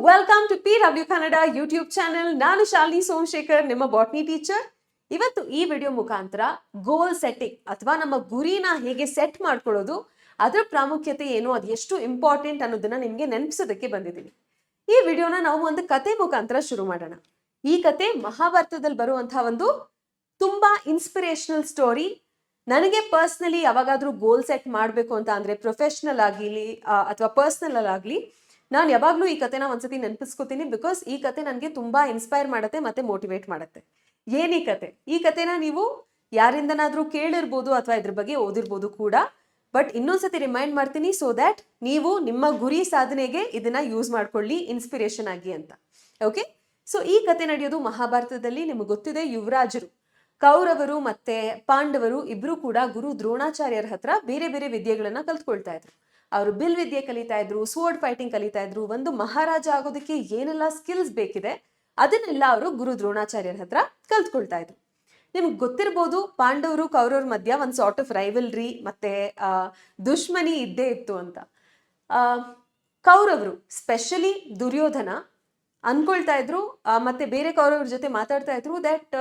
Welcome to PW Kannada YouTube channel. ನಾನು ಶಾಲಿನಿ ಸೋಮಶೇಖರ್, ನಿಮ್ಮ botany teacher. ಇವತ್ತು ಈ ವಿಡಿಯೋ ಮುಖಾಂತರ ಗೋಲ್ ಸೆಟ್ಟಿಂಗ್ ಅಥವಾ ನಮ್ಮ ಗುರಿನ ಹೇಗೆ ಸೆಟ್ ಮಾಡ್ಕೊಳ್ಳೋದು, ಅದರ ಪ್ರಾಮುಖ್ಯತೆ ಏನು, ಅದು ಎಷ್ಟು ಇಂಪಾರ್ಟೆಂಟ್ ಅನ್ನೋದನ್ನ ನಿಮಗೆ ನೆನಪಿಸೋದಕ್ಕೆ ಬಂದಿದ್ದೀನಿ. ಈ ವಿಡಿಯೋನ ನಾವು ಒಂದು ಕತೆ ಮುಖಾಂತರ ಶುರು ಮಾಡೋಣ. ಈ ಕತೆ ಮಹಾಭಾರತದಲ್ಲಿ ಬರುವಂತಹ ಒಂದು ತುಂಬಾ ಇನ್ಸ್ಪಿರೇಷನಲ್ ಸ್ಟೋರಿ. ನನಗೆ ಪರ್ಸ್ನಲಿ ಯಾವಾಗಾದ್ರೂ ಗೋಲ್ ಸೆಟ್ ಮಾಡಬೇಕು ಅಂತ ಅಂದ್ರೆ, ಪ್ರೊಫೆಷನಲ್ ಆಗಿಲಿ ಅಥವಾ ಪರ್ಸ್ನಲ್ ಆಗಲಿ, ನಾನು ಯಾವಾಗಲೂ ಈ ಕತೆನ ಒಂದ್ಸತಿ ನೆನಪಿಸ್ಕೋತೀನಿ. ಬಿಕಾಸ್ ಈ ಕತೆ ನನಗೆ ತುಂಬಾ ಇನ್ಸ್ಪೈರ್ ಮಾಡುತ್ತೆ ಮತ್ತೆ ಮೋಟಿವೇಟ್ ಮಾಡುತ್ತೆ. ಏನ್ ಈ ಕತೆ? ಈ ಕತೆನ ನೀವು ಯಾರಿಂದನಾದ್ರೂ ಕೇಳಿರ್ಬೋದು ಅಥವಾ ಇದ್ರ ಬಗ್ಗೆ ಓದಿರ್ಬೋದು ಕೂಡ. ಬಟ್ ಇನ್ನೊಂದ್ಸತಿ ರಿಮೈಂಡ್ ಮಾಡ್ತೀನಿ, ಸೊ ದ್ಯಾಟ್ ನೀವು ನಿಮ್ಮ ಗುರಿ ಸಾಧನೆಗೆ ಇದನ್ನ ಯೂಸ್ ಮಾಡ್ಕೊಳ್ಳಿ ಇನ್ಸ್ಪಿರೇಷನ್ ಆಗಿ ಅಂತ. ಓಕೆ, ಸೊ ಈ ಕತೆ ನಡೆಯೋದು ಮಹಾಭಾರತದಲ್ಲಿ. ನಿಮಗೆ ಗೊತ್ತಿದೆ, ಯುವರಾಜರು ಕೌರವರು ಮತ್ತೆ ಪಾಂಡವರು ಇಬ್ರು ಕೂಡ ಗುರು ದ್ರೋಣಾಚಾರ್ಯರ ಹತ್ರ ಬೇರೆ ಬೇರೆ ವಿದ್ಯೆಗಳನ್ನ ಕಲ್ತ್ಕೊಳ್ತಾ ಇದ್ರು. ಅವರು ಬಿಲ್ ವಿದ್ಯೆ ಕಲಿತಾ ಇದ್ರು, ಸ್ವೋರ್ಡ್ ಫೈಟಿಂಗ್ ಕಲಿತಾ ಇದ್ರು. ಒಂದು ಮಹಾರಾಜ ಆಗೋದಕ್ಕೆ ಏನೆಲ್ಲ ಸ್ಕಿಲ್ಸ್ ಬೇಕಿದೆ ಅದನ್ನೆಲ್ಲ ಅವರು ಗುರು ದ್ರೋಣಾಚಾರ್ಯರ ಹತ್ರ ಕಲ್ತ್ಕೊಳ್ತಾ ಇದ್ರು. ನಿಮ್ಗೆ ಗೊತ್ತಿರ್ಬೋದು, ಪಾಂಡವರು ಕೌರವ್ರ ಮಧ್ಯ ಒಂದು ಸಾರ್ಟ್ ಆಫ್ ರೈವಲ್ರಿ ಮತ್ತೆ ದುಶ್ಮನಿ ಇದ್ದೇ ಇತ್ತು ಅಂತ. ಕೌರವರು ಸ್ಪೆಷಲಿ ದುರ್ಯೋಧನ ಅನ್ಕೊಳ್ತಾ ಇದ್ರು ಮತ್ತೆ ಬೇರೆ ಕೌರವ್ರ ಜೊತೆ ಮಾತಾಡ್ತಾ ಇದ್ರು ದಟ್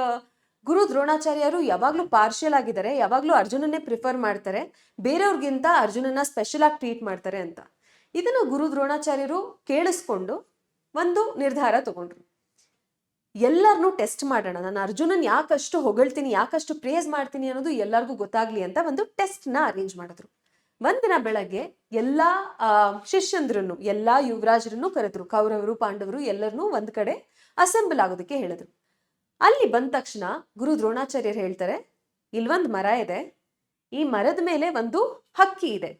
ಗುರು ದ್ರೋಣಾಚಾರ್ಯರು ಯಾವಾಗ್ಲೂ ಪಾರ್ಷಿಯಲ್ ಆಗಿದ್ದಾರೆ, ಯಾವಾಗ್ಲೂ ಅರ್ಜುನನ್ನೇ ಪ್ರಿಫರ್ ಮಾಡ್ತಾರೆ, ಬೇರೆಯವ್ರಿಗಿಂತ ಅರ್ಜುನನ್ನ ಸ್ಪೆಷಲ್ ಆಗಿ ಟ್ರೀಟ್ ಮಾಡ್ತಾರೆ ಅಂತ. ಇದನ್ನು ಗುರು ದ್ರೋಣಾಚಾರ್ಯರು ಕೇಳಿಸ್ಕೊಂಡು ಒಂದು ನಿರ್ಧಾರ ತಗೊಂಡ್ರು. ಎಲ್ಲರನ್ನೂ ಟೆಸ್ಟ್ ಮಾಡೋಣ, ನಾನು ಅರ್ಜುನನ್ ಯಾಕಷ್ಟು ಹೊಗಳ್ತೀನಿ, ಯಾಕಷ್ಟು ಪ್ರೇಸ್ ಮಾಡ್ತೀನಿ ಅನ್ನೋದು ಎಲ್ಲರಿಗೂ ಗೊತ್ತಾಗ್ಲಿ ಅಂತ ಒಂದು ಟೆಸ್ಟ್ ನ ಅರೇಂಜ್ ಮಾಡಿದ್ರು. ಒಂದಿನ ಬೆಳಗ್ಗೆ ಎಲ್ಲಾ ಶಿಷ್ಯಂದ್ರನ್ನು, ಎಲ್ಲಾ ಯುವರಾಜರನ್ನು ಕರೆದ್ರು. ಕೌರವರು ಪಾಂಡವರು ಎಲ್ಲರನ್ನೂ ಒಂದ್ ಕಡೆ ಅಸೆಂಬಲ್ ಆಗೋದಕ್ಕೆ ಹೇಳಿದ್ರು. ಅಲ್ಲಿ ಬಂದ ತಕ್ಷಣ ಗುರು ದ್ರೋಣಾಚಾರ್ಯರು ಹೇಳ್ತಾರೆ, ಇಲ್ಲೊಂದು ಮರ ಇದೆ, ಈ ಮರದ ಮೇಲೆ ಒಂದು ಹಕ್ಕಿ ಇದೆ,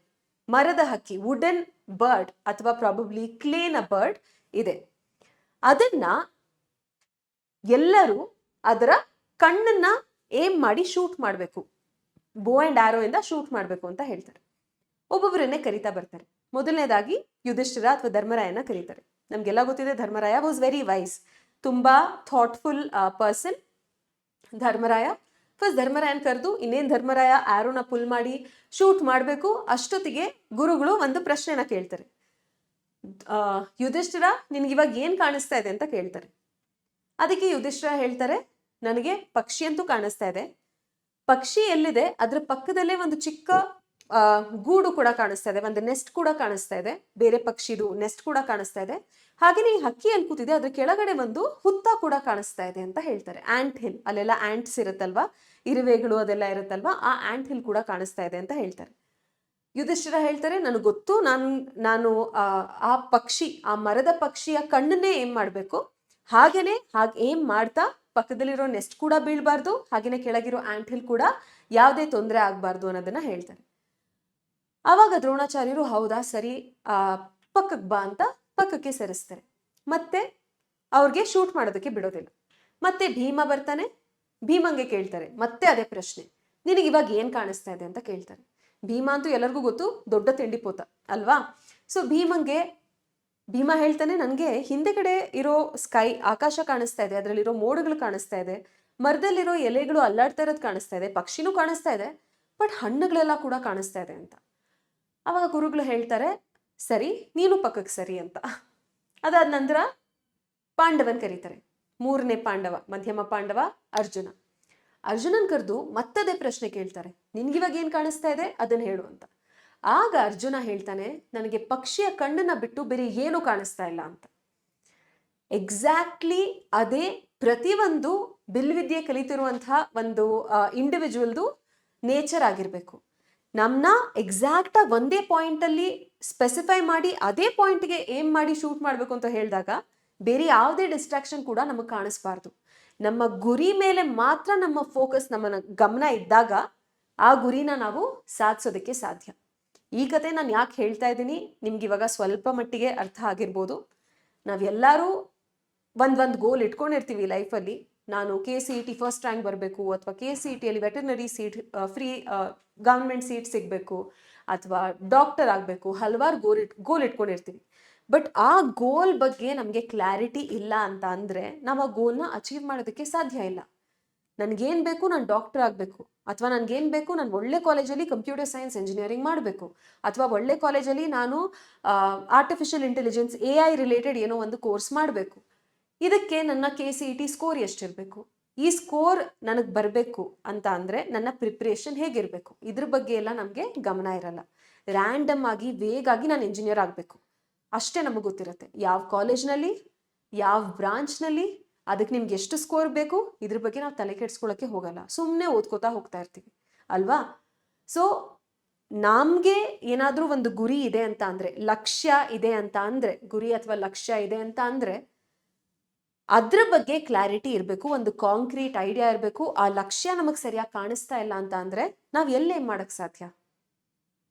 ಮರದ ಹಕ್ಕಿ, ವುಡನ್ ಬರ್ಡ್ ಅಥವಾ ಪ್ರಾಬಬ್ಲಿ ಕ್ಲೇನ ಬರ್ಡ್ ಇದೆ. ಅದನ್ನ ಎಲ್ಲರೂ ಅದರ ಕಣ್ಣನ್ನ ಏಮ್ ಮಾಡಿ ಶೂಟ್ ಮಾಡಬೇಕು, ಬೋ ಅಂಡ್ ಆರೋ ಇಂದ ಶೂಟ್ ಮಾಡಬೇಕು ಅಂತ ಹೇಳ್ತಾರೆ. ಒಬ್ಬೊಬ್ಬರನ್ನೇ ಕರೀತಾ ಬರ್ತಾರೆ. ಮೊದಲನೇದಾಗಿ ಯುಧಿಷ್ಠಿರ ಅಥವಾ ಧರ್ಮರಾಯನ ಕರೀತಾರೆ. ನಮ್ಗೆಲ್ಲ ಗೊತ್ತಿದೆ, ಧರ್ಮರಾಯ ವಾಸ್ ವೆರಿ ವೈಸ್, ತುಂಬಾ ಥಾಟ್ಫುಲ್ ಪರ್ಸನ್ ಧರ್ಮರಾಯ. ಫಸ್ಟ್ ಧರ್ಮರಾಯನ್ ಕರೆದು, ಇನ್ನೇನ್ ಧರ್ಮರಾಯ ಆರೋನ ಪುಲ್ ಮಾಡಿ ಶೂಟ್ ಮಾಡಬೇಕು, ಅಷ್ಟೊತ್ತಿಗೆ ಗುರುಗಳು ಒಂದು ಪ್ರಶ್ನೆನ ಕೇಳ್ತಾರೆ. ಯುಧಿಷ್ಠಿರ, ನಿನ್ಗೆ ಇವಾಗ ಏನ್ ಕಾಣಿಸ್ತಾ ಇದೆ ಅಂತ ಕೇಳ್ತಾರೆ. ಅದಕ್ಕೆ ಯುಧಿಷ್ಠಿರ ಹೇಳ್ತಾರೆ, ನನಗೆ ಪಕ್ಷಿ ಅಂತೂ ಕಾಣಿಸ್ತಾ ಇದೆ, ಪಕ್ಷಿ ಎಲ್ಲಿದೆ ಅದ್ರ ಪಕ್ಕದಲ್ಲೇ ಒಂದು ಚಿಕ್ಕ ಗೂಡು ಕೂಡ ಕಾಣಿಸ್ತಾ ಇದೆ, ಒಂದು ನೆಸ್ಟ್ ಕೂಡ ಕಾಣಿಸ್ತಾ ಇದೆ, ಬೇರೆ ಪಕ್ಷಿದು ನೆಸ್ಟ್ ಕೂಡ ಕಾಣಿಸ್ತಾ ಇದೆ, ಹಾಗೇನೆ ಈ ಹಕ್ಕಿ ಎಲ್ಲಿ ಕೂತಿದೆ ಅದ್ರ ಕೆಳಗಡೆ ಒಂದು ಹುತ್ತ ಕೂಡ ಕಾಣಿಸ್ತಾ ಇದೆ ಅಂತ ಹೇಳ್ತಾರೆ. ಆಂಟ್ ಹಿಲ್, ಅಲ್ಲೆಲ್ಲ ಆಂಟ್ಸ್ ಇರುತ್ತಲ್ವಾ, ಇರುವೆಗಳು ಅದೆಲ್ಲ ಇರುತ್ತಲ್ವಾ, ಆ ಆಂಟ್ ಹಿಲ್ ಕೂಡ ಕಾಣಿಸ್ತಾ ಇದೆ ಅಂತ ಹೇಳ್ತಾರೆ. ಯುಧಿಷ್ಠಿರ ಹೇಳ್ತಾರೆ, ನನಗೆ ಗೊತ್ತು, ನಾನು ಆ ಪಕ್ಷಿ, ಆ ಮರದ ಪಕ್ಷಿಯ ಕಣ್ಣನ್ನೇ ಏನ್ ಮಾಡ್ಬೇಕು, ಹಾಗೇನೆ ಏನ್ ಮಾಡ್ತಾ ಪಕ್ಕದಲ್ಲಿರೋ ನೆಸ್ಟ್ ಕೂಡ ಬೀಳ್ಬಾರ್ದು, ಹಾಗೇನೆ ಕೆಳಗಿರೋ ಆಂಟ್ ಹಿಲ್ ಕೂಡ ಯಾವುದೇ ತೊಂದರೆ ಆಗ್ಬಾರ್ದು ಅನ್ನೋದನ್ನ ಹೇಳ್ತಾರೆ. ಆವಾಗ ದ್ರೋಣಾಚಾರ್ಯರು, ಹೌದಾ ಸರಿ, ಪಕ್ಕಕ್ಕೆ ಬಾ ಅಂತ ಪಕ್ಕಕ್ಕೆ ಸರಿಸ್ತಾರೆ. ಮತ್ತೆ ಅವ್ರಿಗೆ ಶೂಟ್ ಮಾಡೋದಕ್ಕೆ ಬಿಡೋದಿಲ್ಲ. ಮತ್ತೆ ಭೀಮ ಬರ್ತಾನೆ, ಭೀಮಂಗೆ ಕೇಳ್ತಾರೆ ಮತ್ತೆ ಅದೇ ಪ್ರಶ್ನೆ, ನಿನಗೆ ಇವಾಗ ಏನ್ ಕಾಣಿಸ್ತಾ ಇದೆ ಅಂತ ಕೇಳ್ತಾರೆ. ಭೀಮ ಅಂತೂ ಎಲ್ಲರಿಗೂ ಗೊತ್ತು, ದೊಡ್ಡ ತಿಂಡಿಪೋತ ಅಲ್ವಾ. ಸೊ ಭೀಮ ಹೇಳ್ತಾನೆ, ನನಗೆ ಹಿಂದೆ ಕಡೆ ಇರೋ ಸ್ಕೈ, ಆಕಾಶ ಕಾಣಿಸ್ತಾ ಇದೆ, ಅದರಲ್ಲಿರೋ ಮೋಡಗಳು ಕಾಣಿಸ್ತಾ ಇದೆ, ಮರದಲ್ಲಿರೋ ಎಲೆಗಳು ಅಲ್ಲಾಡ್ತಾ ಇರೋದು ಕಾಣಿಸ್ತಾ ಇದೆ, ಪಕ್ಷಿನೂ ಕಾಣಿಸ್ತಾ ಇದೆ, ಬಟ್ ಹಣ್ಣುಗಳೆಲ್ಲ ಕೂಡ ಕಾಣಿಸ್ತಾ ಇದೆ ಅಂತ. ಅವಾಗ ಗುರುಗಳು ಹೇಳ್ತಾರೆ, ಸರಿ, ನೀನು ಪಕ್ಕಕ್ಕೆ ಸರಿ ಅಂತ. ಅದಾದ ನಂತರ ಪಾಂಡವನ್ ಕರೀತಾರೆ. ಮೂರನೇ ಪಾಂಡವ, ಮಧ್ಯಮ ಪಾಂಡವ ಅರ್ಜುನನ್ ಕರೆದು ಮತ್ತದೇ ಪ್ರಶ್ನೆ ಕೇಳ್ತಾರೆ, ನಿನ್ಗಿವಾಗ ಏನ್ ಕಾಣಿಸ್ತಾ ಇದೆ ಅದನ್ನ ಹೇಳು ಅಂತ. ಆಗ ಅರ್ಜುನ ಹೇಳ್ತಾನೆ, ನನಗೆ ಪಕ್ಷಿಯ ಕಣ್ಣನ್ನ ಬಿಟ್ಟು ಬೇರೆ ಏನು ಕಾಣಿಸ್ತಾ ಇಲ್ಲ ಅಂತ. ಎಕ್ಸಾಕ್ಟ್ಲಿ ಅದೇ ಪ್ರತಿಯೊಂದು ಬಿಲ್ವಿದ್ಯೆ ಕಲಿತಿರುವಂತಹ ಒಂದು ಇಂಡಿವಿಜುವಲ್ದು ನೇಚರ್ ಆಗಿರ್ಬೇಕು. ನಮ್ಮನ್ನ ಎಕ್ಸಾಕ್ಟ್ ಆಗಿ ಒಂದೇ ಪಾಯಿಂಟ್ ಅಲ್ಲಿ ಸ್ಪೆಸಿಫೈ ಮಾಡಿ ಅದೇ ಪಾಯಿಂಟ್ಗೆ ಏಮ್ ಮಾಡಿ ಶೂಟ್ ಮಾಡಬೇಕು ಅಂತ ಹೇಳಿದಾಗ ಬೇರೆ ಯಾವುದೇ ಡಿಸ್ಟ್ರಾಕ್ಷನ್ ಕೂಡ ನಮಗೆ ಕಾಣಿಸ್ಬಾರ್ದು. ನಮ್ಮ ಗುರಿ ಮೇಲೆ ಮಾತ್ರ ನಮ್ಮ ಫೋಕಸ್, ನಮ್ಮ ಗಮನ ಇದ್ದಾಗ ಆ ಗುರಿನ ನಾವು ಸಾಧಿಸೋದಕ್ಕೆ ಸಾಧ್ಯ. ಈ ಕತೆ ನಾನು ಯಾಕೆ ಹೇಳ್ತಾ ಇದ್ದೀನಿ, ನಿಮ್ಗೆ ಇವಾಗ ಸ್ವಲ್ಪ ಮಟ್ಟಿಗೆ ಅರ್ಥ ಆಗಿರ್ಬೋದು. ನಾವೆಲ್ಲರೂ ಒಂದ್ ಗೋಲ್ ಇಟ್ಕೊಂಡಿರ್ತೀವಿ ಲೈಫಲ್ಲಿ. ನಾನು KCET ಫಸ್ಟ್ ರ್ಯಾಂಕ್ ಬರಬೇಕು, ಅಥವಾ KCETಯಲ್ಲಿ veterinary seat, free government seat ಸಿಗಬೇಕು, ಅಥವಾ ಡಾಕ್ಟರ್ ಆಗಬೇಕು, ಹಲವಾರು ಗೋಲ್ ಇಟ್ಕೊಂಡಿರ್ತೀವಿ. ಬಟ್ ಆ ಗೋಲ್ ಬಗ್ಗೆ ನಮಗೆ ಕ್ಲಾರಿಟಿ ಇಲ್ಲ ಅಂತ ಅಂದ್ರೆ ನಾವು ಆ ಗೋಲ್ನ ಅಚೀವ್ ಮಾಡೋದಕ್ಕೆ ಸಾಧ್ಯ ಇಲ್ಲ. ನನಗೇನು ಬೇಕು, ನಾನು ಡಾಕ್ಟರ್ ಆಗಬೇಕು, ಅಥವಾ ನನಗೇನು ಬೇಕು, ನಾನು ಒಳ್ಳೆ ಕಾಲೇಜಲ್ಲಿ ಕಂಪ್ಯೂಟರ್ ಸೈನ್ಸ್ ಇಂಜಿನಿಯರಿಂಗ್ ಮಾಡಬೇಕು, ಅಥವಾ ಒಳ್ಳೆ ಕಾಲೇಜಲ್ಲಿ ನಾನು ಆರ್ಟಿಫಿಷಿಯಲ್ ಇಂಟೆಲಿಜೆನ್ಸ್ AI ರಿಲೇಟೆಡ್ ಏನೋ ಒಂದು ಕೋರ್ಸ್ ಮಾಡಬೇಕು. ಇದಕ್ಕೆ ನನ್ನ KCET ಸ್ಕೋರ್ ಎಷ್ಟಿರಬೇಕು, ಈ ಸ್ಕೋರ್ ನನಗೆ ಬರಬೇಕು ಅಂತ ಅಂದರೆ ನನ್ನ ಪ್ರಿಪ್ರೇಷನ್ ಹೇಗಿರಬೇಕು, ಇದ್ರ ಬಗ್ಗೆ ಎಲ್ಲ ನಮಗೆ ಗಮನ ಇರಲ್ಲ. ರ್ಯಾಂಡಮ್ ಆಗಿ ವೇಗಾಗಿ ನಾನು ಇಂಜಿನಿಯರ್ ಆಗಬೇಕು ಅಷ್ಟೇ ನಮಗೆ ಗೊತ್ತಿರುತ್ತೆ. ಯಾವ ಕಾಲೇಜ್ನಲ್ಲಿ, ಯಾವ ಬ್ರಾಂಚ್ನಲ್ಲಿ, ಅದಕ್ಕೆ ನಿಮ್ಗೆ ಎಷ್ಟು ಸ್ಕೋರ್ ಬೇಕು, ಇದ್ರ ಬಗ್ಗೆ ನಾವು ತಲೆ ಕೆಡಿಸ್ಕೊಳ್ಳೋಕ್ಕೆ ಹೋಗಲ್ಲ, ಸುಮ್ಮನೆ ಓದ್ಕೋತಾ ಹೋಗ್ತಾ ಇರ್ತೀವಿ ಅಲ್ವಾ. ಸೊ ನಮಗೆ ಏನಾದರೂ ಒಂದು ಗುರಿ ಇದೆ ಅಂತ ಅಂದರೆ, ಲಕ್ಷ್ಯ ಇದೆ ಅಂತ ಅಂದರೆ, ಗುರಿ ಅಥವಾ ಲಕ್ಷ್ಯ ಇದೆ ಅಂತ ಅಂದರೆ ಅದ್ರ ಬಗ್ಗೆ ಕ್ಲಾರಿಟಿ ಇರಬೇಕು, ಒಂದು ಕಾಂಕ್ರೀಟ್ ಐಡಿಯಾ ಇರಬೇಕು. ಆ ಲಕ್ಷ್ಯ ನಮಗೆ ಸರಿಯಾಗಿ ಕಾಣಿಸ್ತಾ ಇಲ್ಲ ಅಂತ ಅಂದರೆ ನಾವು ಎಲ್ಲೇ ಮಾಡೋಕ್ಕೆ ಸಾಧ್ಯ?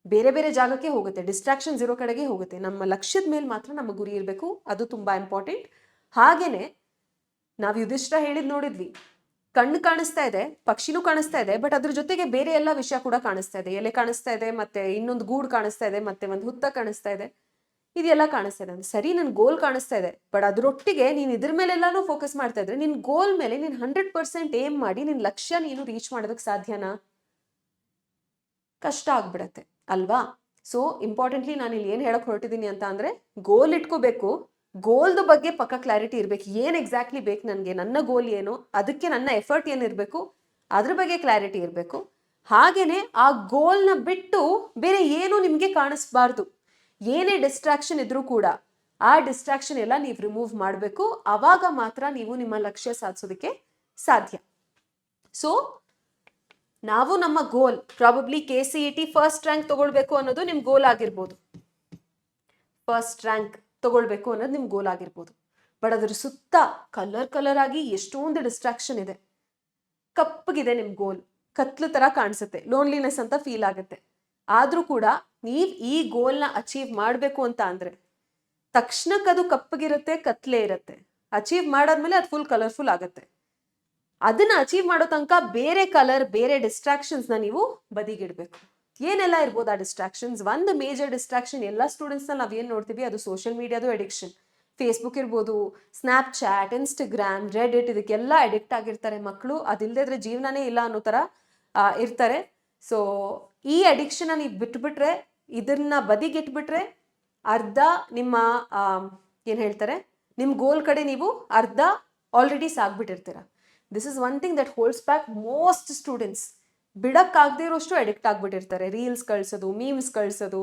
ಬೇರೆ ಬೇರೆ ಜಾಗಕ್ಕೆ ಹೋಗುತ್ತೆ, ಡಿಸ್ಟ್ರಾಕ್ಷನ್ಸ್ ಇರೋ ಕಡೆಗೆ ಹೋಗುತ್ತೆ. ನಮ್ಮ ಲಕ್ಷ್ಯದ ಮೇಲೆ ಮಾತ್ರ ನಮ್ಮ ಗುರಿ ಇರಬೇಕು, ಅದು ತುಂಬ ಇಂಪಾರ್ಟೆಂಟ್. ಹಾಗೇನೆ ನಾವು ಯುಧಿಷ್ಠಿರ ಹೇಳಿದ್ ನೋಡಿದ್ವಿ, ಕಣ್ಣು ಕಾಣಿಸ್ತಾ ಇದೆ, ಪಕ್ಷಿನೂ ಕಾಣಿಸ್ತಾ ಇದೆ, ಬಟ್ ಅದ್ರ ಜೊತೆಗೆ ಬೇರೆ ಎಲ್ಲ ವಿಷಯ ಕೂಡ ಕಾಣಿಸ್ತಾ ಇದೆ. ಎಲೆ ಕಾಣಿಸ್ತಾ ಇದೆ, ಮತ್ತೆ ಇನ್ನೊಂದು ಗೂಡು ಕಾಣಿಸ್ತಾ ಇದೆ, ಮತ್ತೆ ಒಂದು ಹುತ್ತ ಕಾಣಿಸ್ತಾ ಇದೆ, ಇದೆಲ್ಲ ಕಾಣಿಸ್ತಾ ಇದೆ. ಸರಿ, ನನ್ ಗೋಲ್ ಕಾಣಿಸ್ತಾ ಇದೆ, ಬಟ್ ಅದರೊಟ್ಟಿಗೆ ನೀನು ಇದ್ರ ಮೇಲೆಲ್ಲಾನು ಫೋಕಸ್ ಮಾಡ್ತಾ ಇದ್ರೆ ನಿನ್ ಗೋಲ್ ಮೇಲೆ ನೀನ್ 100% ಏಮ್ ಮಾಡಿ ನಿನ್ ಲಕ್ಷ್ಯ ನೀನು ರೀಚ್ ಮಾಡೋದಕ್ಕೆ ಸಾಧ್ಯನಾ? ಕಷ್ಟ ಆಗ್ಬಿಡತ್ತೆ ಅಲ್ವಾ. ಸೊ ಇಂಪಾರ್ಟೆಂಟ್ಲಿ ನಾನು ಇಲ್ಲಿ ಏನ್ ಹೇಳಕ್ ಹೊರಟಿದ್ದೀನಿ ಅಂತ ಅಂದ್ರೆ, ಗೋಲ್ ಇಟ್ಕೋಬೇಕು, ಗೋಲ್ದ ಬಗ್ಗೆ ಪಕ್ಕ ಕ್ಲಾರಿಟಿ ಇರ್ಬೇಕು. ಏನ್ ಎಕ್ಸಾಕ್ಟ್ಲಿ ಬೇಕು ನನಗೆ, ನನ್ನ ಗೋಲ್ ಏನು, ಅದಕ್ಕೆ ನನ್ನ ಎಫರ್ಟ್ ಏನಿರ್ಬೇಕು, ಅದ್ರ ಬಗ್ಗೆ ಕ್ಲಾರಿಟಿ ಇರಬೇಕು. ಹಾಗೇನೆ ಆ ಗೋಲ್ನ ಬಿಟ್ಟು ಬೇರೆ ಏನು ನಿಮ್ಗೆ ಕಾಣಿಸ್ಬಾರ್ದು. ಏನೇ ಡಿಸ್ಟ್ರಾಕ್ಷನ್ ಇದ್ರೂ ಕೂಡ ಆ ಡಿಸ್ಟ್ರಾಕ್ಷನ್ ಎಲ್ಲ ನೀವು ರಿಮೂವ್ ಮಾಡಬೇಕು. ಆವಾಗ ಮಾತ್ರ ನೀವು ನಿಮ್ಮ ಲಕ್ಷ್ಯ ಸಾಧಿಸೋದಕ್ಕೆ ಸಾಧ್ಯ. ಸೊ ನಾವು ನಮ್ಮ ಗೋಲ್ ಪ್ರಾಬಬ್ಲಿ KCET ಫಸ್ಟ್ ರ್ಯಾಂಕ್ ತಗೊಳ್ಬೇಕು ಅನ್ನೋದು ನಿಮ್ ಗೋಲ್ ಆಗಿರ್ಬೋದು, ಫಸ್ಟ್ ರ್ಯಾಂಕ್ ತಗೊಳ್ಬೇಕು ಅನ್ನೋದು ನಿಮ್ ಗೋಲ್ ಆಗಿರ್ಬೋದು. ಬಟ್ ಅದ್ರ ಸುತ್ತ ಕಲರ್ ಆಗಿ ಎಷ್ಟೊಂದು ಡಿಸ್ಟ್ರಾಕ್ಷನ್ ಇದೆ. ಕಪ್ಪಗಿದೆ ನಿಮ್ ಗೋಲ್, ಕತ್ಲು ತರ ಕಾಣಿಸುತ್ತೆ, ಲೋನ್ಲಿನೆಸ್ ಅಂತ ಫೀಲ್ ಆಗುತ್ತೆ. ಆದ್ರೂ ಕೂಡ ನೀವ್ ಈ ಗೋಲ್ನ ಅಚೀವ್ ಮಾಡಬೇಕು ಅಂತ ಅಂದ್ರೆ ತಕ್ಷಣಕ್ಕೆ ಅದು ಕಪ್ಪಗಿರುತ್ತೆ, ಕತ್ಲೆ ಇರುತ್ತೆ. ಅಚೀವ್ ಮಾಡಾದ್ಮೇಲೆ ಅದು ಫುಲ್ ಕಲರ್ಫುಲ್ ಆಗುತ್ತೆ. ಅದನ್ನ ಅಚೀವ್ ಮಾಡೋ ತನಕ ಬೇರೆ ಕಲರ್, ಬೇರೆ ಡಿಸ್ಟ್ರಾಕ್ಷನ್ಸ್ ನ ನೀವು ಬದಿಗಿಡ್ಬೇಕು. ಏನೆಲ್ಲ ಇರ್ಬೋದು ಆ ಡಿಸ್ಟ್ರಾಕ್ಷನ್ಸ್? ಒಂದು ಮೇಜರ್ ಡಿಸ್ಟ್ರಾಕ್ಷನ್ ಎಲ್ಲ ಸ್ಟೂಡೆಂಟ್ಸ್ ನಾವ್ ಏನ್ ನೋಡ್ತೀವಿ, ಅದು ಸೋಷಿಯಲ್ ಮೀಡಿಯಾದು ಅಡಿಕ್ಷನ್. ಫೇಸ್ಬುಕ್ ಇರ್ಬೋದು, ಸ್ನ್ಯಾಪ್ಚಾಟ್, ಇನ್ಸ್ಟಾಗ್ರಾಮ್, ರೆಡಿಟ್, ಇದಕ್ಕೆಲ್ಲ ಅಡಿಕ್ಟ್ ಆಗಿರ್ತಾರೆ ಮಕ್ಕಳು. ಅದಿಲ್ಲದ್ರೆ ಜೀವನನೇ ಇಲ್ಲ ಅನ್ನೋ ತರ ಇರ್ತಾರೆ. ಸೊ ಈ ಅಡಿಕ್ಷನ್ ನೀವು ಬಿಟ್ಬಿಟ್ರೆ, ಇದನ್ನ ಬದಿಗಿಟ್ಬಿಟ್ರೆ ಅರ್ಧ ನಿಮ್ಮ ಏನ್ ಹೇಳ್ತಾರೆ, ನಿಮ್ ಗೋಲ್ ಕಡೆ ನೀವು ಅರ್ಧ ಆಲ್ರೆಡಿ ಸಾಗ್ಬಿಟ್ಟಿರ್ತೀರ. This is one thing that holds back most students. ಬಿಡಕ್ಕಾಗದೇ ಇರೋಷ್ಟು ಅಡಿಕ್ಟ್ ಆಗ್ಬಿಟ್ಟಿರ್ತಾರೆ. ರೀಲ್ಸ್ ಕಳ್ಸೋದು, ಮೀಮ್ಸ್ ಕಳ್ಸೋದು,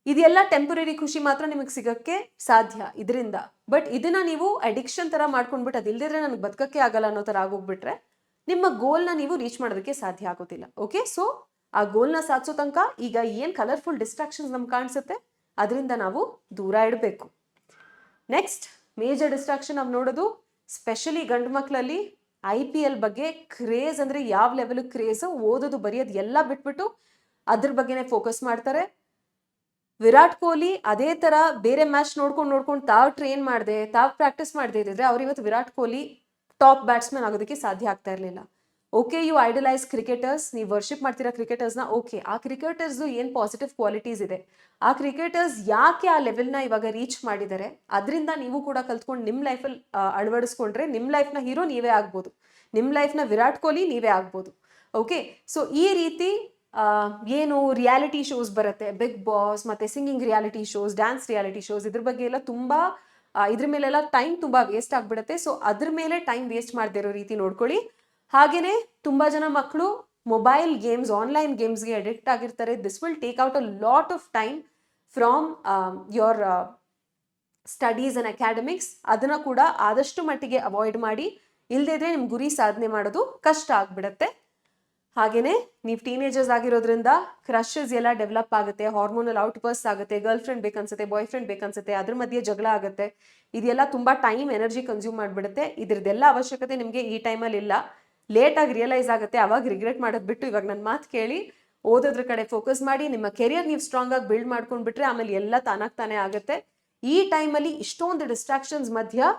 ಇದೆಲ್ಲ ಟೆಂಪರರಿ ಖುಷಿ ಮಾತ್ರ ನಿಮಗೆ ಸಿಗಕ್ಕೆ ಸಾಧ್ಯ ಇದರಿಂದ. ಬಟ್ ಇದನ್ನ ನೀವು ಅಡಿಕ್ಷನ್ ತರ ಮಾಡ್ಕೊಂಡ್ಬಿಟ್ಟು ಅದಿಲ್ದಿದ್ರೆ ನನಗೆ ಬದುಕಕ್ಕೆ ಆಗಲ್ಲ ಅನ್ನೋ ತರ ಆಗೋಗ್ಬಿಟ್ರೆ ನಿಮ್ಮ ಗೋಲ್ನ ನೀವು ರೀಚ್ ಮಾಡೋದಕ್ಕೆ ಸಾಧ್ಯ ಆಗೋದಿಲ್ಲ. ಓಕೆ, ಸೊ ಆ ಗೋಲ್ನ ಸಾಧಿಸೋ ತನಕ ಈಗ ಏನ್ ಕಲರ್ಫುಲ್ ಡಿಸ್ಟ್ರಾಕ್ಷನ್ಸ್ ನಮ್ಗೆ ಕಾಣಿಸುತ್ತೆ ಅದರಿಂದ ನಾವು ದೂರ ಇಡಬೇಕು. ನೆಕ್ಸ್ಟ್ ಮೇಜರ್ ಡಿಸ್ಟ್ರಾಕ್ಷನ್ ನಾವು ನೋಡೋದು ಸ್ಪೆಷಲಿ ಗಂಡು ಮಕ್ಕಳಲ್ಲಿ IPL ಬಗ್ಗೆ ಕ್ರೇಜ್. ಅಂದ್ರೆ ಯಾವ ಲೆವೆಲ್ ಕ್ರೇಜ್, ಓದೋದು ಬರೆಯೋದು ಎಲ್ಲ ಬಿಟ್ಬಿಟ್ಟು ಅದ್ರ ಬಗ್ಗೆನೇ ಫೋಕಸ್ ಮಾಡ್ತಾರೆ. ವಿರಾಟ್ ಕೊಹ್ಲಿ ಅದೇ ತರ ಬೇರೆ ಮ್ಯಾಚ್ ನೋಡ್ಕೊಂಡು ತಾವ್ ಟ್ರೈನ್ ಮಾಡದೆ, ತಾವ್ ಪ್ರಾಕ್ಟೀಸ್ ಮಾಡದೆ ಇದ್ರೆ ಅವ್ರು ಇವತ್ತು ವಿರಾಟ್ ಕೊಹ್ಲಿ ಟಾಪ್ ಬ್ಯಾಟ್ಸ್ಮನ್ ಆಗೋದಕ್ಕೆ ಸಾಧ್ಯ ಆಗ್ತಾ ಇರಲಿಲ್ಲ. ಓಕೆ, ಯು ಐಡಲೈಸ್ ಕ್ರಿಕೆಟರ್ಸ್, ನೀವು ವರ್ಷಿಪ್ ಮಾಡ್ತೀರಾ ಕ್ರಿಕೆಟರ್ಸ್ನ. ಓಕೆ, ಆ ಕ್ರಿಕೆಟರ್ಸ್ ಏನ್ ಪಾಸಿಟಿವ್ ಕ್ವಾಲಿಟೀಸ್ ಇದೆ, ಆ ಕ್ರಿಕೆಟರ್ಸ್ ಯಾಕೆ ಆ ಲೆವೆಲ್ನ ಇವಾಗ ರೀಚ್ ಮಾಡಿದ್ದಾರೆ, ಅದರಿಂದ ನೀವು ಕೂಡ ಕಲ್ತ್ಕೊಂಡು ನಿಮ್ಮ ಲೈಫಲ್ಲಿ ಅಳವಡಿಸ್ಕೊಂಡ್ರೆ ನಿಮ್ಮ ಲೈಫ್ನ ಹೀರೋ ನೀವೇ ಆಗ್ಬೋದು, ನಿಮ್ಮ ಲೈಫ್ನ ವಿರಾಟ್ ಕೊಹ್ಲಿ ನೀವೇ ಆಗ್ಬೋದು. ಓಕೆ, ಸೊ ಈ ರೀತಿ ಏನು ರಿಯಾಲಿಟಿ ಶೋಸ್ ಬರುತ್ತೆ, ಬಿಗ್ ಬಾಸ್ ಮತ್ತೆ singing reality shows, dance reality shows, ಇದ್ರ ಬಗ್ಗೆ ಎಲ್ಲ ತುಂಬಾ ಇದ್ರ ಮೇಲೆಲ್ಲ ಟೈಮ್ ತುಂಬಾ ವೇಸ್ಟ್ ಆಗ್ಬಿಡುತ್ತೆ. ಸೊ ಅದ್ರ ಮೇಲೆ ಟೈಮ್ ವೇಸ್ಟ್ ಮಾಡದೇ ಇರೋ ರೀತಿ ನೋಡ್ಕೊಳ್ಳಿ. ಹಾಗೇನೆ ತುಂಬಾ ಜನ ಮಕ್ಕಳು ಮೊಬೈಲ್ ಗೇಮ್ಸ್, ಆನ್ಲೈನ್ ಗೇಮ್ಸ್ಗೆ ಅಡಿಕ್ಟ್ ಆಗಿರ್ತಾರೆ. This will take out a lot of time from your studies and academics. ಅದನ್ನ ಕೂಡ ಆದಷ್ಟು ಮಟ್ಟಿಗೆ ಅವಾಯ್ಡ್ ಮಾಡಿ, ಇಲ್ಲದಿದ್ರೆ ನಿಮ್ ಗುರಿ ಸಾಧನೆ ಮಾಡೋದು ಕಷ್ಟ ಆಗ್ಬಿಡತ್ತೆ. ಹಾಗೇನೆ ನೀವು ಟೀನೇಜರ್ಸ್ ಆಗಿರೋದ್ರಿಂದ ಕ್ರಶಸ್ ಎಲ್ಲ ಡೆವಲಪ್ ಆಗುತ್ತೆ, ಹಾರ್ಮೋನಲ್ ಔಟ್ ಬರ್ಸ್ ಆಗುತ್ತೆ, ಗರ್ಲ್ ಫ್ರೆಂಡ್ ಬೇಕನ್ಸುತ್ತೆ, ಬಾಯ್ ಫ್ರೆಂಡ್ ಬೇಕನ್ಸುತ್ತೆ, ಅದ್ರ ಮಧ್ಯೆ ಜಗಳ ಆಗುತ್ತೆ. ಇದೆಲ್ಲ ತುಂಬಾ ಟೈಮ್, ಎನರ್ಜಿ ಕನ್ಸ್ಯೂಮ್ ಮಾಡಿಬಿಡುತ್ತೆ. ಇದ್ರದ್ದೆಲ್ಲ ಅವಶ್ಯಕತೆ ನಿಮಗೆ ಈ ಟೈಮಲ್ಲಿ ಇಲ್ಲ. ಲೇಟಾಗಿ ರಿಯಲೈಸ್ ಆಗುತ್ತೆ, ಅವಾಗ ರಿಗ್ರೆಟ್ ಮಾಡೋದು ಬಿಟ್ಟು ಇವಾಗ ನನ್ನ ಮಾತು ಕೇಳಿ ಓದೋದ್ರ ಕಡೆ ಫೋಕಸ್ ಮಾಡಿ ನಿಮ್ಮ ಕೆರಿಯರ್ ನೀವು ಸ್ಟ್ರಾಂಗ್ ಆಗಿ ಬಿಲ್ಡ್ ಮಾಡ್ಕೊಂಡ್ಬಿಟ್ರೆ ಆಮೇಲೆ ಎಲ್ಲ ತಾನೇ ಆಗುತ್ತೆ. ಈ ಟೈಮಲ್ಲಿ ಇಷ್ಟೊಂದು ಡಿಸ್ಟ್ರಾಕ್ಷನ್ಸ್ ಮಧ್ಯ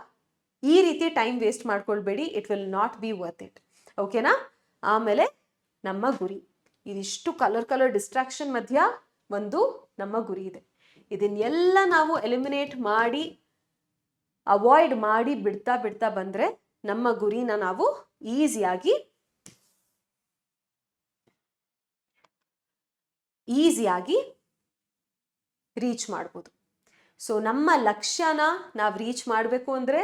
ಈ ರೀತಿ ಟೈಮ್ ವೇಸ್ಟ್ ಮಾಡ್ಕೊಳ್ಬೇಡಿ. It will not be worth it. ಓಕೆನಾ? ಆಮೇಲೆ ನಮ್ಮ ಗುರಿ, ಇದಿಷ್ಟು ಕಲರ್ ಡಿಸ್ಟ್ರಾಕ್ಷನ್ ಮಧ್ಯ ಒಂದು ನಮ್ಮ ಗುರಿ ಇದೆ. ಇದನ್ನೆಲ್ಲ ನಾವು ಎಲಿಮಿನೇಟ್ ಮಾಡಿ, ಅವಾಯ್ಡ್ ಮಾಡಿ ಬಿಡ್ತಾ ಬಂದ್ರೆ ನಮ್ಮ ಗುರಿನ ನಾವು ಈಸಿಯಾಗಿ ಈಸಿಯಾಗಿ ರೀಚ್ ಮಾಡ್ಬೋದು. ಸೊ ನಮ್ಮ ಲಕ್ಷ್ಯನ ನಾವು ರೀಚ್ ಮಾಡಬೇಕು ಅಂದರೆ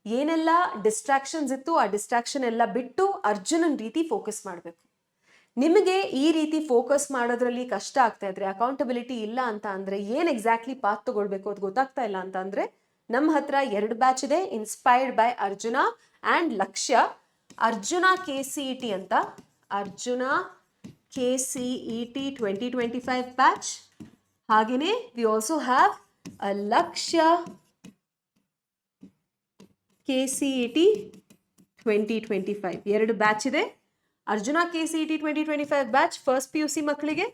ಏನೆಲ್ಲ ಡಿಸ್ಟ್ರಾಕ್ಷನ್ಸ್ ಇತ್ತು ಆ ಡಿಸ್ಟ್ರಾಕ್ಷನ್ ಎಲ್ಲ ಬಿಟ್ಟು ಅರ್ಜುನನ್ ರೀತಿ ಫೋಕಸ್ ಮಾಡಬೇಕು. ನಿಮಗೆ ಈ ರೀತಿ ಫೋಕಸ್ ಮಾಡೋದ್ರಲ್ಲಿ ಕಷ್ಟ ಆಗ್ತಾ ಇದ್ರೆ, ಅಕೌಂಟಬಿಲಿಟಿ ಇಲ್ಲ ಅಂತ ಅಂದರೆ, ಏನು ಎಕ್ಸಾಕ್ಟ್ಲಿ ಪಾತ್ ತಗೊಳ್ಬೇಕು ಅದು ಗೊತ್ತಾಗ್ತಾ ಇಲ್ಲ ಅಂತ ಅಂದರೆ, ನಮ್ಮ ಹತ್ರ 2 ಬ್ಯಾಚ್ ಇದೆ, ಇನ್ಸ್ಪೈರ್ಡ್ ಬೈ ಅರ್ಜುನ ಆ್ಯಂಡ್ ಲಕ್ಷ್ಯ. ಅರ್ಜುನ KCET ಅಂತ, ಅರ್ಜುನ KCET 2025 ಬ್ಯಾಚ್. ಹಾಗೆಯೇ ವಿ ಆಲ್ಸೋ ಹ್ಯಾವ್ ಅ ಲಕ್ಷ್ಯ KCET 2025. 2 ಬ್ಯಾಚ್ ಇದೆ. Arjuna KCET 2025 batch first PUC ಮಕ್ಕಳಿಗೆ,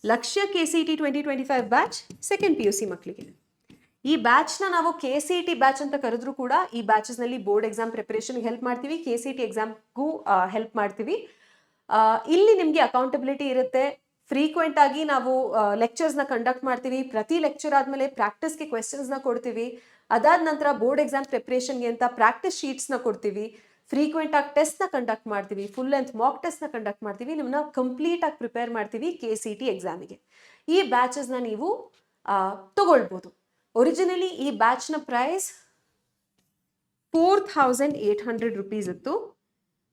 ಲಕ್ಷ್ಯ KCET 2025 ಬ್ಯಾಚ್ ಸೆಕೆಂಡ್ PUC ಮಕ್ಕಳಿಗೆ. ಈ ಬ್ಯಾಚ್ನ ನಾವು KCET ಬ್ಯಾಚ್ ಅಂತ ಕರೆದ್ರೂ ಕೂಡ ಈ ಬ್ಯಾಚಸ್ನಲ್ಲಿ ಬೋರ್ಡ್ ಎಕ್ಸಾಮ್ ಪ್ರಿಪರೇಷನ್ಗೆ ಹೆಲ್ಪ್ ಮಾಡ್ತೀವಿ, KCET ಎಕ್ಸಾಮ್ಗೂ ಹೆಲ್ಪ್ ಮಾಡ್ತೀವಿ. ಇಲ್ಲಿ ನಿಮಗೆ ಅಕೌಂಟಬಿಲಿಟಿ ಇರುತ್ತೆ. ಫ್ರೀಕ್ವೆಂಟ್ ಆಗಿ ನಾವು ಲೆಕ್ಚರ್ಸ್ನ ಕಂಡಕ್ಟ್ ಮಾಡ್ತೀವಿ. ಪ್ರತಿ ಲೆಕ್ಚರ್ ಆದಮೇಲೆ ಪ್ರಾಕ್ಟೀಸ್ಗೆ ಕ್ವೆಶನ್ಸ್ನ ಕೊಡ್ತೀವಿ. ಅದಾದ ನಂತರ ಬೋರ್ಡ್ ಎಕ್ಸಾಮ್ ಪ್ರಿಪರೇಷನ್ಗೆ ಅಂತ ಪ್ರಾಕ್ಟೀಸ್ ಶೀಟ್ಸ್ನ ಕೊಡ್ತೀವಿ. ಫ್ರೀಕ್ವೆಂಟ್ ಆಗಿ ಟೆಸ್ಟ್ನ ಕಂಡಕ್ಟ್ ಮಾಡ್ತೀವಿ, ಫುಲ್ ಲೆಂತ್ ಮಾಕ್ ಟೆಸ್ಟ್ನ ಕಂಡಕ್ಟ್ ಮಾಡ್ತೀವಿ. ನಿಮ್ಮನ್ನ ಕಂಪ್ಲೀಟ್ ಆಗಿ ಪ್ರಿಪೇರ್ ಮಾಡ್ತೀವಿ KCET ಎಕ್ಸಾಮಿಗೆ. ಈ ಬ್ಯಾಚಸ್ನ ನೀವು ತಗೊಳ್ಬೋದು. ಒರಿಜಿನಲಿ ಈ ಬ್ಯಾಚ್ನ ಪ್ರೈಸ್ 4800 ರೂಪೀಸ್ ಇತ್ತು.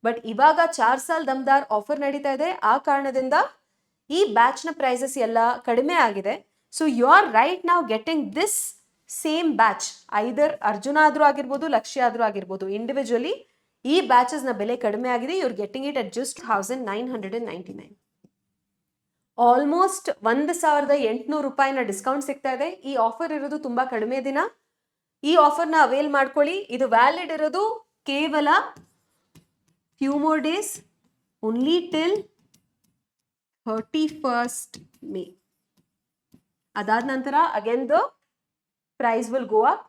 ಬಟ್ ಇವಾಗ 4 ಸಾಲ್ ದಮ್ದಾರ್ ಆಫರ್ ನಡೀತಾ ಇದೆ. ಆ ಕಾರಣದಿಂದ ಈ ಬ್ಯಾಚ್ನ ಪ್ರೈಸಸ್ ಎಲ್ಲ ಕಡಿಮೆ ಆಗಿದೆ. ಸೊ ಯು ಆರ್ ರೈಟ್ ನಾವು ಗೆಟಿಂಗ್ ದಿಸ್ ಸೇಮ್ ಬ್ಯಾಚ್, ಐದರ್ ಅರ್ಜುನ ಆದರೂ ಆಗಿರ್ಬೋದು, ಲಕ್ಷ್ಯ ಆದರೂ ಆಗಿರ್ಬೋದು. ಇಂಡಿವಿಜುವಲಿ ಈ ಬ್ಯಾಚಸ್ನ ಬೆಲೆ ಕಡಿಮೆ ಆಗಿದೆ. You are getting it at just 1999. Almost 1800 ರೂಪಾಯಿನ ಡಿಸ್ಕೌಂಟ್ ಸಿಗ್ತಾ ಇದೆ. ಈ ಆಫರ್ ಇರೋದು ತುಂಬಾ ಕಡಿಮೆ ದಿನ. ಈ ಆಫರ್ನ ಅವೇಲ್ ಮಾಡ್ಕೊಳ್ಳಿ. ಇದು ವ್ಯಾಲಿಡ್ ಇರೋದು ಕೇವಲ few more days, only till 31st May. ಅದಾದ ನಂತರ again the price will go up.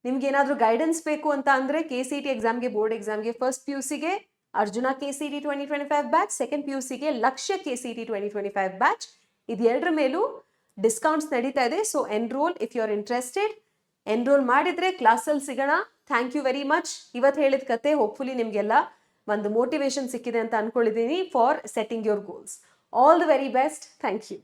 ನಿಮ್ಗೆ ಏನಾದರೂ ಗೈಡೆನ್ಸ್ ಬೇಕು ಅಂತ ಅಂದರೆ KCET ಎಕ್ಸಾಮ್ಗೆ, ಬೋರ್ಡ್ ಎಕ್ಸಾಮ್ಗೆ, ಫಸ್ಟ್ PUCಗೆ ಅರ್ಜುನ KCET 2025 ಬ್ಯಾಚ್, ಸೆಕೆಂಡ್ PUCಗೆ ಲಕ್ಷ್ಯ KCET 2025 ಬ್ಯಾಚ್, ಇದೆರಡರ ಮೇಲೂ ಡಿಸ್ಕೌಂಟ್ಸ್ ನಡೀತಾ ಇದೆ. So enroll if you are interested. Enroll ಮಾಡಿದರೆ ಕ್ಲಾಸಲ್ಲಿ ಸಿಗೋಣ. Thank you very much. ಇವತ್ತು ಹೇಳಿದ ಕತೆ ಹೋಪ್ಫುಲಿ ನಿಮಗೆಲ್ಲ ಒಂದು ಮೋಟಿವೇಶನ್ ಸಿಕ್ಕಿದೆ ಅಂತ ಅನ್ಕೊಂಡಿದ್ದೀನಿ for setting your goals. All the very best. Thank you.